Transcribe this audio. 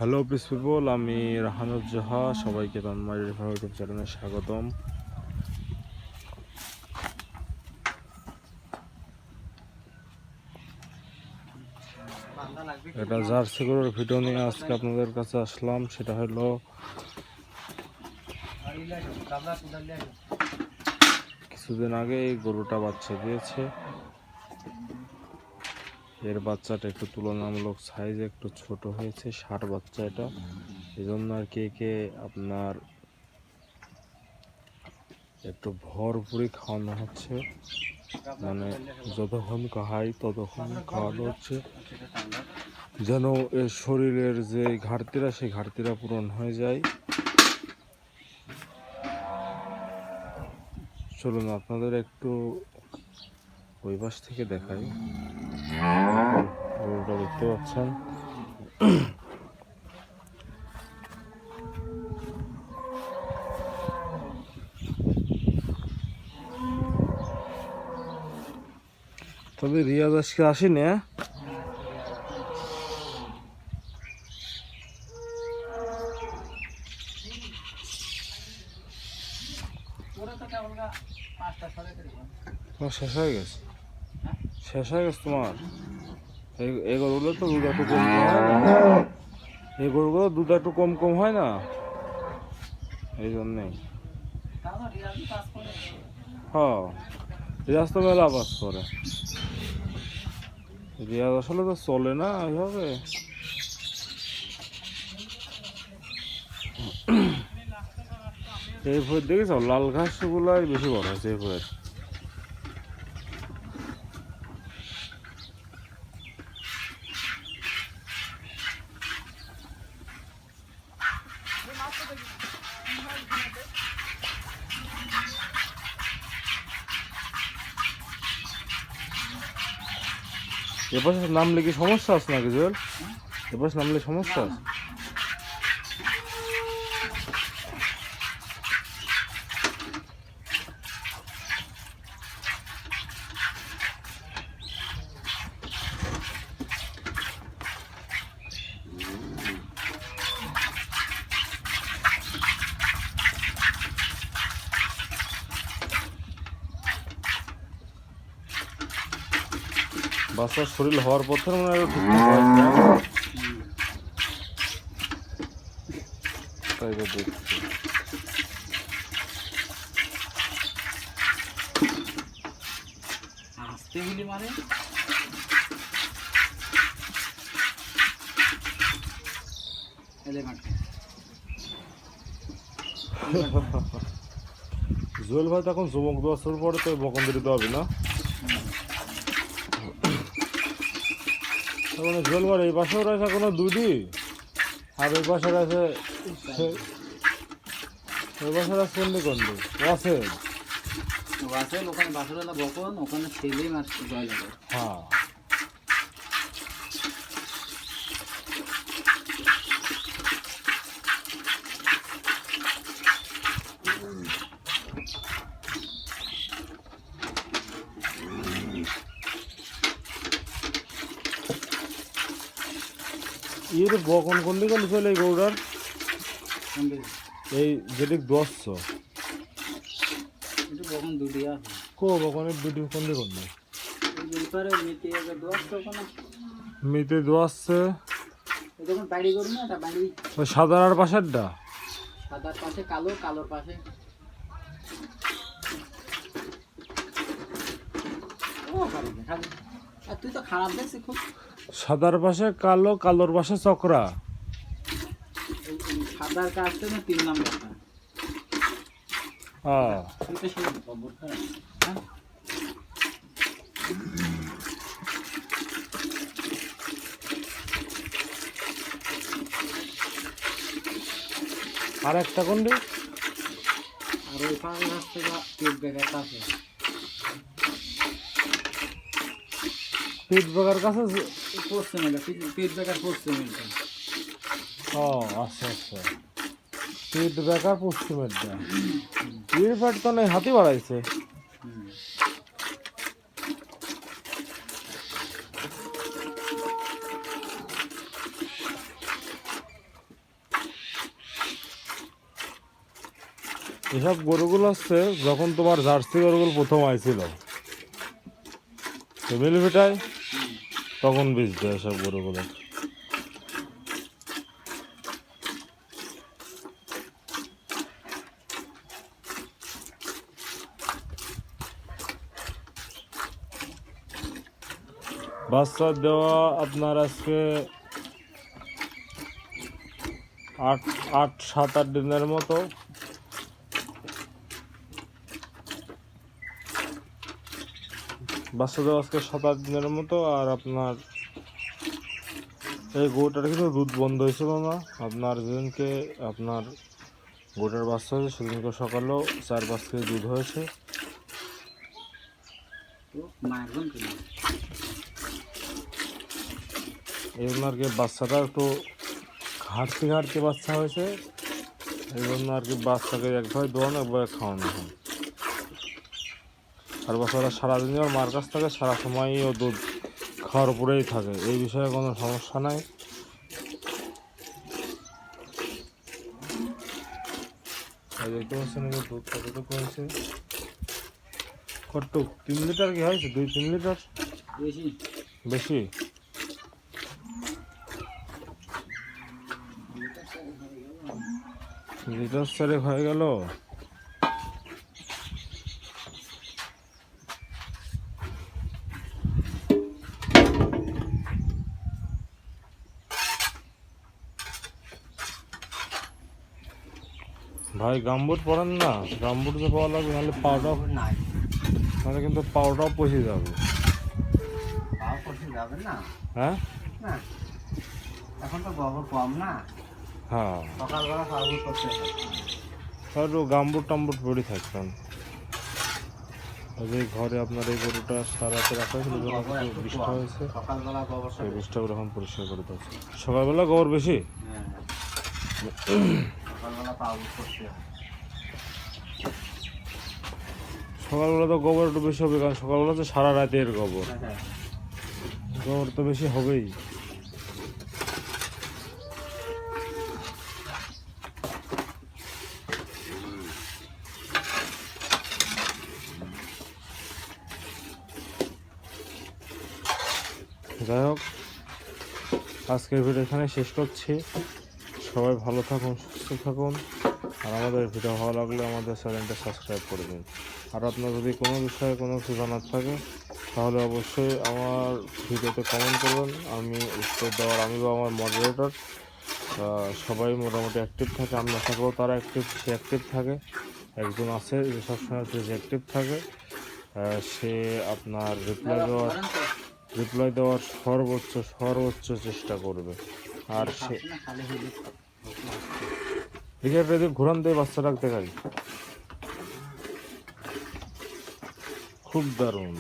Hello পিসপিপল, আমি রাহানুজ্জোহা। সবাইকে Tanmoy river YouTube চ্যানেলে স্বাগতম। এটা জার্সি গরুর ভিডিও নিয়ে আজকে আপনাদের কাছে আসলাম। সেটা হলো কিছুদিন আগে এই গরুটা বাচ্চা দিয়েছে। এর বাচ্চাটা একটু তুলনামূলক সাইজে একটু ছোট হয়েছে, ষাট বাচ্চা এটা। এই জন্য আর কি একে আপনার একটু ভরপুরি খাওয়ানো হচ্ছে, মানে যতক্ষণ খাই ততক্ষণ খাওয়ানো হচ্ছে, যেন এর শরীরের যে ঘাটতিরা সেই ঘাটতিরা পূরণ হয়ে যায়। চলুন আপনাদের একটু ওই পাশ থেকে দেখাই। গরুটা দেখতে পাচ্ছেন, তবে রিয়াজ আজকে আসেনি। তোমার শেষ হয়ে গেছে, শেষ হয়ে গেছে তোমার। এই গরুগুলো তো দুধ একটু কম কম হয় না, এই গরুগুলো দুধ একটু কম কম হয় না, এই জন্যেই। হ্যাঁ, রিয়াজ তো মেলা বাস করে। রিয়াজ আসলে তো চলে না এইভাবে। এই ভয়ের দেখেছ, লাল ঘাস গুলাই বেশি বড় হয়েছে এই ভয়ের। এপাশে নামলে কি সমস্যা আছে নাকি জুয়েল? এপাশে নামলে সমস্যা আছে? বাচ্চার শরীর হওয়ার পর থেকে মনে হয় ঠিকঠাক হয়েছে, তাই তো দেখছি। জুয়েল ভাই তখন চমক দেওয়া শুরু পরে তো বকন দিতে হবে না। মানে জুয়েল ভাই এই পাশেও রয়েছে কোনো দুটি, আর ওই পাশে রয়েছে, ওই পাশে রয়েছে কন্ডি কন্ডি আছে। ওখানে বাসুরালা বকন, ওখানে ছেলে মাছ জয় লাগে। হ্যাঁ, এর বকন কন্ডি কন্ডি চলে এই গৌড়ার এই যেটি দোয়াচ্ছ এটা বকন দুটি আছে। কো বকনের দুটি কন্ডি কন্ডি এবারে মিটে গেছে দোয়াচ্ছে ওখানে। মিতে দোয়াচ্ছে যখন বাড়ি করি না, এটা বাড়ি ওই সাদার আর পাশেরটা। সাদার পাশে কালো, কালোর পাশে আর তুই তো খারাপ দেখছিস খুব। সাদার পাশে কালো, কালোর পাশে চক্রা। সাদার কাছে না 3 নাম্বারটা। হ্যাঁ, তুই তো সেই খবর খারাপ। হ্যাঁ, আর একটা কন্ডি, আর ওই পাশে আসছে পেট ব্যাগের আছে। পিট বাগার কাছে। পড়ছে মিলটা, পেট ব্যাগের পড়ছে মিলটা। ও আচ্ছা আচ্ছা, পিট বেকার পশ্চিমেরটা। এর পেট তো নেই, হাতি বাড়াইছে। এসব গরুগুলো হচ্ছে যখন তোমার জার্সি গরুগুলো প্রথম আইছিল ফ্যামিলি ভিটায়, তখন বীজ দেয় এসব গরুগুলো। বাচ্চা দেওয়া আপনার আজকে 7-8 দিনের মতো। বাচ্চা দেওয়া আজকে 7-8 দিনের মতো। আর আপনার এই গরুটার কিন্তু দুধ বন্ধ হয়েছিল না। আপনার যেদিনকে আপনার গরুটার বাচ্চা হয়েছে সেদিনকে সকালেও 4-5 কেজি দুধ হয়েছে। এই জন্য আর কি বাচ্চাটা একটু ঘাটতি বাচ্চা হয়েছে। এই জন্য আর কি বাচ্চাকে একভাবে দোয়ানো একভাবে খাওয়ানো হয়। আর বাচ্চারা সারাদিনই ওর মার কাছ থাকে, সারা সময়ই ও দুধ খাওয়ার উপরেই থাকে, এই বিষয়ে কোনো সমস্যা নাই। দেখতে পাচ্ছেন দুধ কতটুকু হয়েছে, কতটুক 3 লিটার কি হয়েছে, 2-3 লিটার বেশি। লিটার 4 হয়ে গেল। ভাই গাম্বুট পড়েন না, গাম্বুট যে পাওয়া লাগবে, নাহলে পাওয়াটাও, নাহলে কিন্তু পাওয়াটাও পচে যাবে। হ্যাঁ এখন তো গোবর কম না, হ্যাঁ, সকালবেলা পাউডার করতে হয়। একটু গাম্বুট টাম্বুট পড়ে থাকতাম। যে ঘরে আপনার এই গরুটা সারাতে রাখা হয়েছিল, কিছু বৃষ্টি হয়েছে, সকালবেলা গোবর সেই বৃষ্টিগুলো এখন পরিষ্কার করে দিচ্ছে। সকালবেলা গোবর বেশি, সকালবেলা পাউডার করতে হয়। সকালবেলা তো গোবর একটু বেশি হবে, কারণ সকালবেলা তো সারা রাতের গোবর, গোবর তো বেশি হবেই। যাই হোক, আজকের ভিডিও এখানে শেষ করছি। সবাই ভালো থাকুন, সুস্থ থাকুন। আর আমাদের ভিডিও ভালো লাগলে আমাদের চ্যানেলটা সাবস্ক্রাইব করে দিন। আর আপনার যদি কোনো বিষয়ে কোনো কিছু জানার থাকে তাহলে অবশ্যই আমার ভিডিওতে কমেন্ট করবেন। আমি উত্তর দেওয়ার, আমি বা আমার মডারেটর সবাই মোটামুটি অ্যাক্টিভ থাকে। আমরা থাকলেও তারা সে অ্যাক্টিভ থাকে। একজন আছে যে সবসময় যে অ্যাক্টিভ থাকে, সে আপনার রিপ্লাই দেওয়ার সর্বোচ্চ চেষ্টা করবে। আর সে এদিকে ঘুরান দিয়ে বাচ্চা রাখতে পারি, খুব দারুণ।